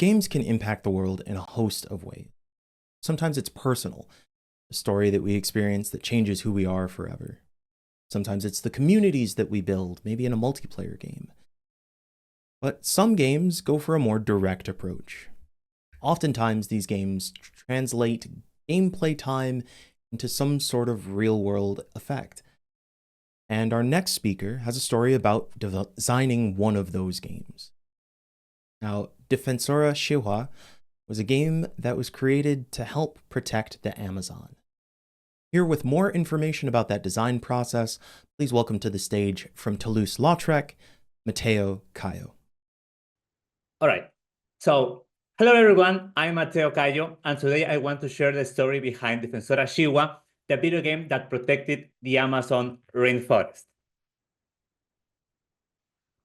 Games can impact the world in a host of ways. Sometimes it's personal, a story that we experience that changes who we are forever. Sometimes it's the communities that we build, maybe in a multiplayer game. But some games go for a more direct approach. Oftentimes, these games translate gameplay time into some sort of real-world effect. And our next speaker has a story about designing one of those games. Now, Defensora Xiwa was a game that was created to help protect the Amazon. Here with more information about that design process, please welcome to the stage from Toulouse-Lautrec, Mateo Cayo. All right, so hello everyone, I'm Mateo Cayo, and today I want to share the story behind Defensora Xiwa, the video game that protected the Amazon rainforest.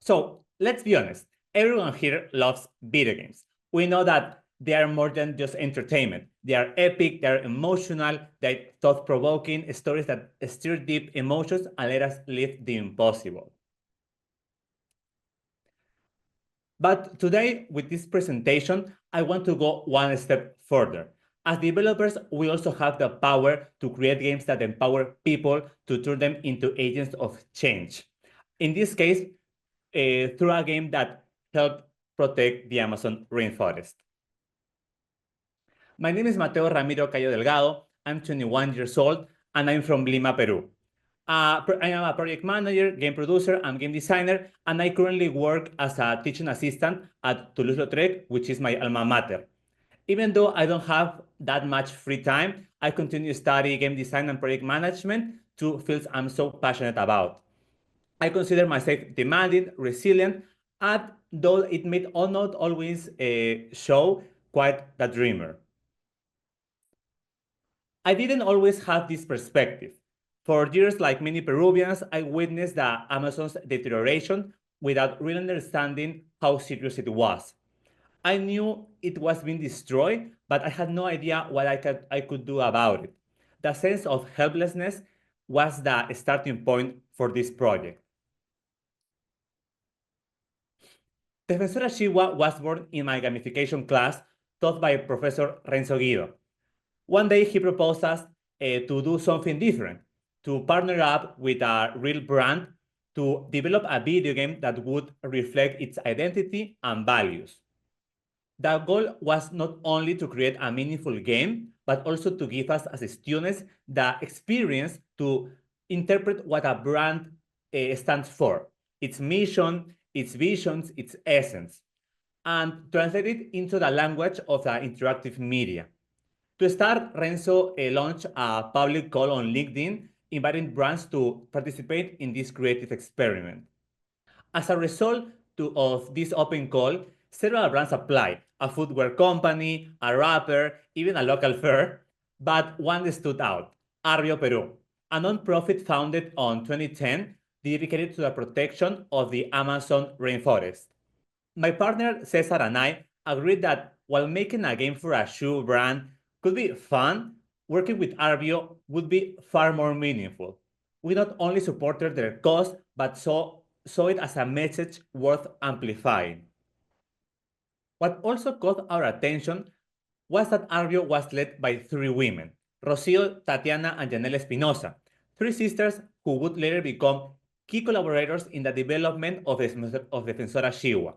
So let's be honest, everyone here loves video games. We know that they are more than just entertainment. They are epic, they are emotional, they're thought-provoking stories that stir deep emotions and let us live the impossible. But today, with this presentation, I want to go one step further. As developers, we also have the power to create games that empower people to turn them into agents of change. In this case, through a game that helped protect the Amazon rainforest. My name is Mateo Ramiro Cayo Delgado. I'm 21 years old, and I'm from Lima, Peru. I am a project manager, game producer, and game designer, and I currently work as a teaching assistant at Toulouse-Lautrec, which is my alma mater. Even though I don't have that much free time, I continue to study game design and project management, two fields I'm so passionate about. I consider myself demanding, resilient, and though it may not always show quite the dreamer. I didn't always have this perspective. For years, like many Peruvians, I witnessed the Amazon's deterioration without really understanding how serious it was. I knew it was being destroyed, but I had no idea what I could do about it. The sense of helplessness was the starting point for this project. Defensora Xiwa was born in my gamification class taught by Professor Renzo Guido. One day he proposed us to do something different, to partner up with a real brand to develop a video game that would reflect its identity and values. The goal was not only to create a meaningful game, but also to give us as students the experience to interpret what a brand stands for, its mission, its visions, its essence, and translate it into the language of the interactive media. To start, Renzo launched a public call on LinkedIn, inviting brands to participate in this creative experiment. As a result of this open call, several brands applied, a footwear company, a rapper, even a local fair, but one stood out, Arbio Peru, a nonprofit founded in 2010 dedicated to the protection of the Amazon rainforest. My partner Cesar and I agreed that while making a game for a shoe brand could be fun, working with Arbio would be far more meaningful. We not only supported their cause, but saw it as a message worth amplifying. What also caught our attention was that Arbio was led by three women, Rocio, Tatiana, and Janelle Espinosa, three sisters who would later become key collaborators in the development of Defensora Xiwa.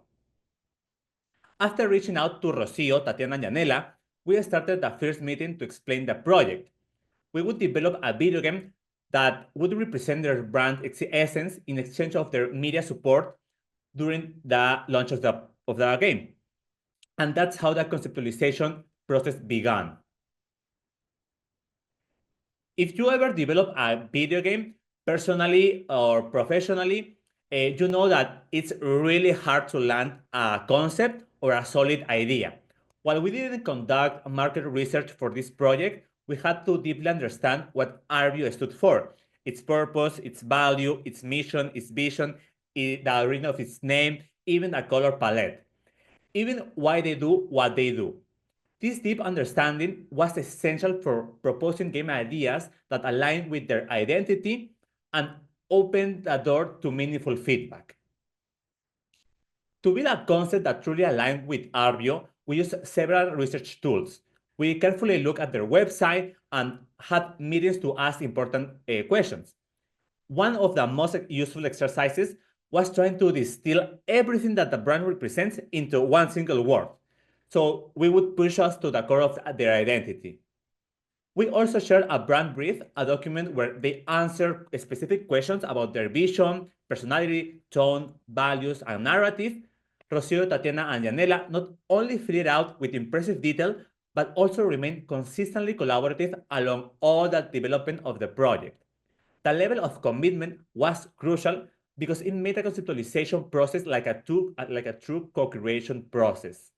After reaching out to Rocio, Tatiana, and Janela, we started the first meeting to explain the project. We would develop a video game that would represent their brand essence in exchange of their media support during the launch of the game. And that's how the conceptualization process began. If you ever develop a video game, personally or professionally, you know that it's really hard to land a concept or a solid idea. While we didn't conduct market research for this project, we had to deeply understand what Arbio stood for, its purpose, its value, its mission, its vision, the origin of its name, even a color palette, even why they do what they do. This deep understanding was essential for proposing game ideas that aligned with their identity and opened the door to meaningful feedback. To build a concept that truly aligned with Arbio, we used several research tools. We carefully looked at their website and had meetings to ask important questions. One of the most useful exercises was trying to distill everything that the brand represents into one single word. So we would push us to the core of their identity. We also shared a brand brief, a document where they answer specific questions about their vision, personality, tone, values, and narrative. Rocio, Tatiana, and Yanela not only filled it out with impressive detail, but also remained consistently collaborative along all the development of the project. The level of commitment was crucial because it made the conceptualization process like a true co-creation process.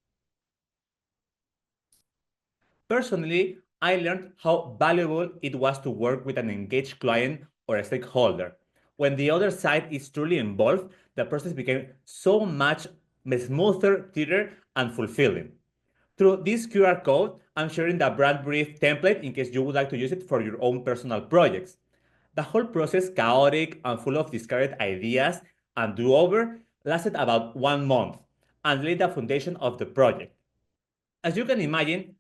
Personally, I learned how valuable it was to work with an engaged client or a stakeholder. When the other side is truly involved, the process became so much smoother, clearer, and fulfilling. Through this QR code, I'm sharing the brand brief template in case you would like to use it for your own personal projects. The whole process, chaotic and full of discarded ideas and do-over, lasted about 1 month and laid the foundation of the project. As you can imagine,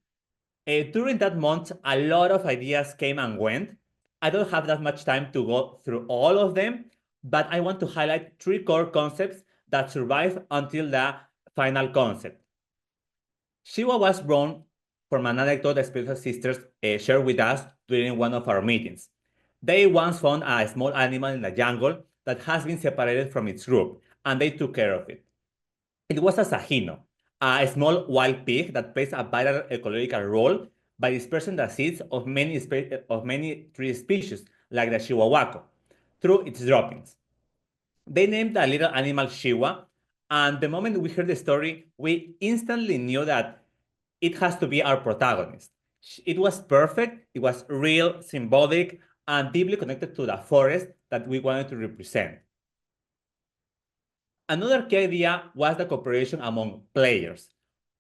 during that month, a lot of ideas came and went. I don't have that much time to go through all of them, but I want to highlight 3 core concepts that survived until the final concept. Shiva was born from an anecdote that Spiritual Sisters shared with us during one of our meetings. They once found a small animal in the jungle that has been separated from its group, and they took care of it. It was a Sahino, a small wild pig that plays a vital ecological role by dispersing the seeds of many tree species, like the Chihuahuaco, through its droppings. They named the little animal Shiwa, and the moment we heard the story, we instantly knew that it has to be our protagonist. It was perfect, it was real, symbolic, and deeply connected to the forest that we wanted to represent. Another key idea was the cooperation among players.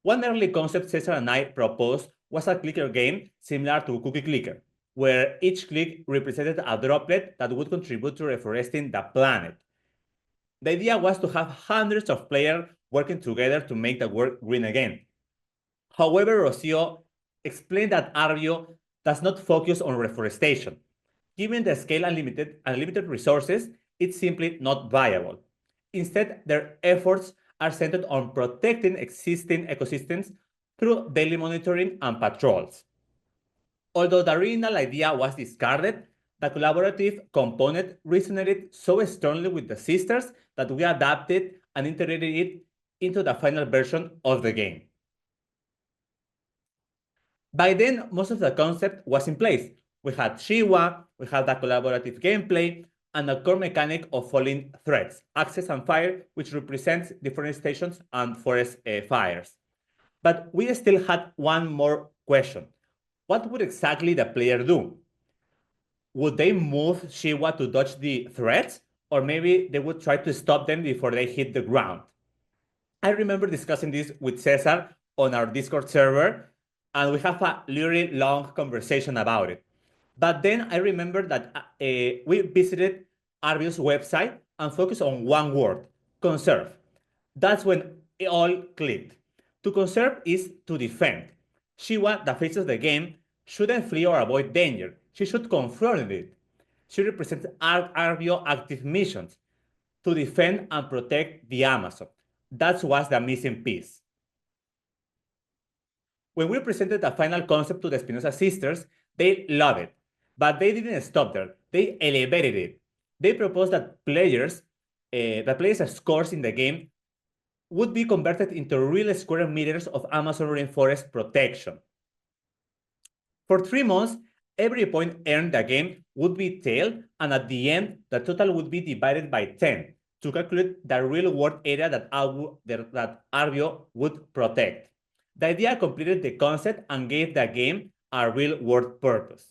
One early concept Cesar and I proposed was a clicker game similar to Cookie Clicker, where each click represented a droplet that would contribute to reforesting the planet. The idea was to have hundreds of players working together to make the world green again. However, Rocio explained that Arbio does not focus on reforestation. Given the scale and limited resources, it's simply not viable. Instead, their efforts are centered on protecting existing ecosystems through daily monitoring and patrols. Although the original idea was discarded, the collaborative component resonated so strongly with the sisters that we adapted and integrated it into the final version of the game. By then, most of the concept was in place. We had Shiwa, we had the collaborative gameplay, and a core mechanic of falling threats, access and fire, which represents deforestation and forest fires. But we still had one more question. What would exactly the player do? Would they move Shiwa to dodge the threats? Or maybe they would try to stop them before they hit the ground? I remember discussing this with Cesar on our Discord server, and we have a really long conversation about it. But then I remember that we visited Arbio's website and focused on one word, conserve. That's when it all clicked. To conserve is to defend. Shiwa, the face of the game, shouldn't flee or avoid danger. She should confront it. She represents Arbio active missions to defend and protect the Amazon. That was the missing piece. When we presented the final concept to the Spinoza sisters, they loved it. But they didn't stop there. They elevated it. They proposed that players' scores in the game would be converted into real square meters of Amazon rainforest protection. For 3 months, every point earned the game would be tailed, and at the end, the total would be divided by 10 to calculate the real-world area that Arbio would protect. The idea completed the concept and gave the game a real-world purpose.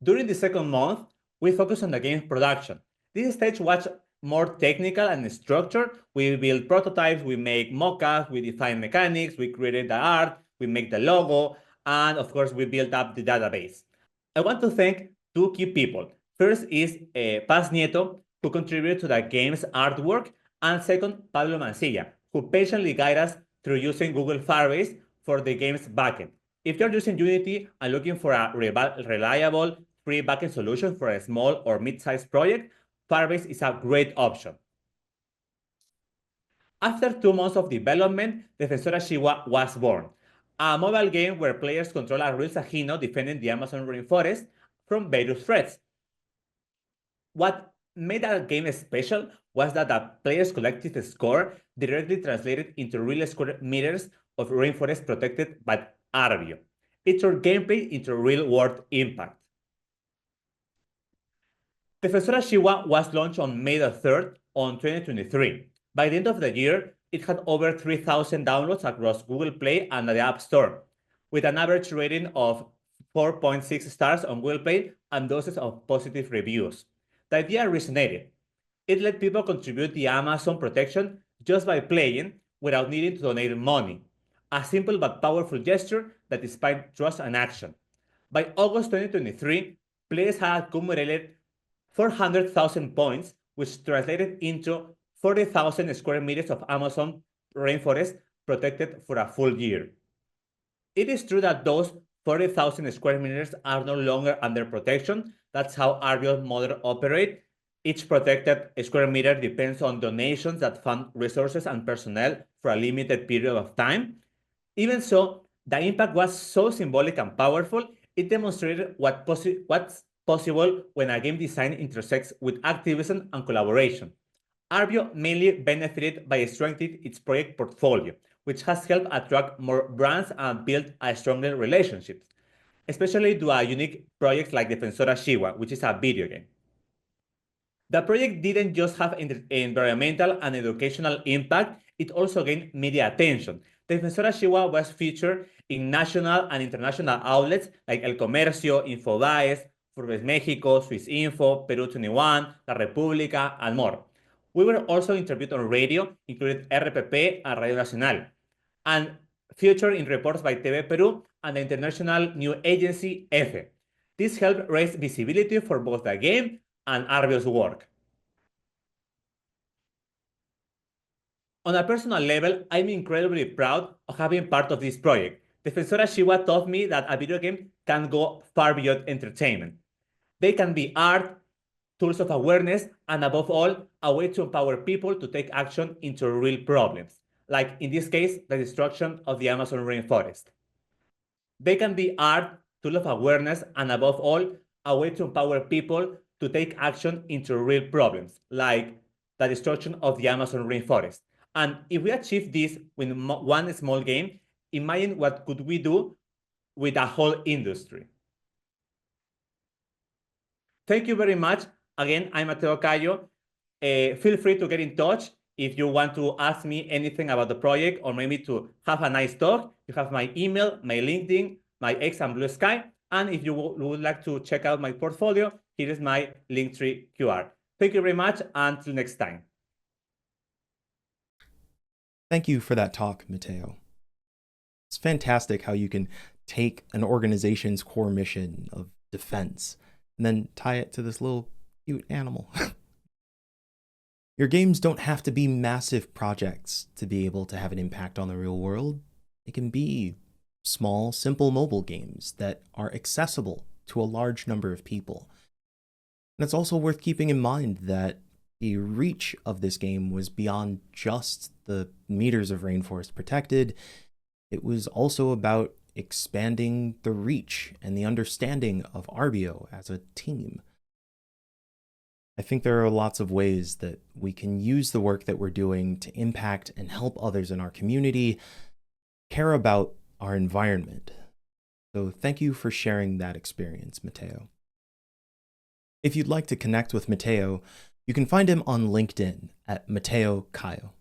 During the second month, we focused on the game's production. This stage was more technical and structured. We built prototypes, we make mock-ups, we define mechanics, we created the art, we make the logo, and of course, we built up the database. I want to thank 2 key people. First is Paz Nieto, who contributed to the game's artwork And second, Pablo Mancilla, who patiently guides us through using Google Firebase for the game's backend. If you're using Unity and looking for a reliable, free backend solution for a small or mid-sized project, Firebase is a great option. After 2 months of development, Defensora Chihuahua was born, a mobile game where players control a real Sajino defending the Amazon rainforest from various threats. What made our game special was that the player's collective score directly translated into real square meters of rainforest protected by Arbio. It turned gameplay into real-world impact. Defensora Chihuahua was launched on May the 3rd on 2023. By the end of the year, it had over 3,000 downloads across Google Play and the App Store, with an average rating of 4.6 stars on Google Play and dozens of positive reviews. The idea resonated. It let people contribute the Amazon protection just by playing without needing to donate money. A simple but powerful gesture that inspired trust and action. By August 2023, players had accumulated 400,000 points, which translated into 40,000 square meters of Amazon rainforest protected for a full year. It is true that those 40,000 square meters are no longer under protection. That's how Arbio's model operates. Each protected square meter depends on donations that fund resources and personnel for a limited period of time. Even so, the impact was so symbolic and powerful, it demonstrated what's possible when a game design intersects with activism and collaboration. Arbio mainly benefited by strengthening its project portfolio, which has helped attract more brands and build a stronger relationships, especially to a unique project like Defensora Chihuahua, which is a video game. The project didn't just have environmental and educational impact, it also gained media attention. Defensora Chihuahua was featured in national and international outlets like El Comercio, Infobaes, Forbes Mexico, Swiss Info, Peru 21, La República, and more. We were also interviewed on radio, including RPP and Radio Nacional, and featured in reports by TV Peru and the international news agency EFE. This helped raise visibility for both the game and Arbio's work. On a personal level, I'm incredibly proud of having part of this project. Defensora Chihuahua taught me that a video game can go far beyond entertainment. They can be art, tools of awareness, and above all, a way to empower people to take action into real problems, like in this case, the destruction of the Amazon rainforest. They can be art, tool of awareness, and above all, a way to empower people to take action into real problems, like the destruction of the Amazon rainforest. And if we achieve this with one small game, imagine what could we do with a whole industry. Thank you very much. Again, I'm Mateo Cayo. Feel free to get in touch if you want to ask me anything about the project or maybe to have a nice talk. You have my email, my LinkedIn, my X and Blue Sky. And if you would like to check out my portfolio, here is my Linktree QR. Thank you very much. Until next time. Thank you for that talk, Mateo. It's fantastic how you can take an organization's core mission of defense and then tie it to this little cute animal. Your games don't have to be massive projects to be able to have an impact on the real world. They can be small, simple mobile games that are accessible to a large number of people. And it's also worth keeping in mind that the reach of this game was beyond just the meters of rainforest protected. It was also about expanding the reach and the understanding of Arbio as a team. I think there are lots of ways that we can use the work that we're doing to impact and help others in our community, care about our environment. So thank you for sharing that experience, Mateo. If you'd like to connect with Mateo, you can find him on LinkedIn at Mateo Cayo.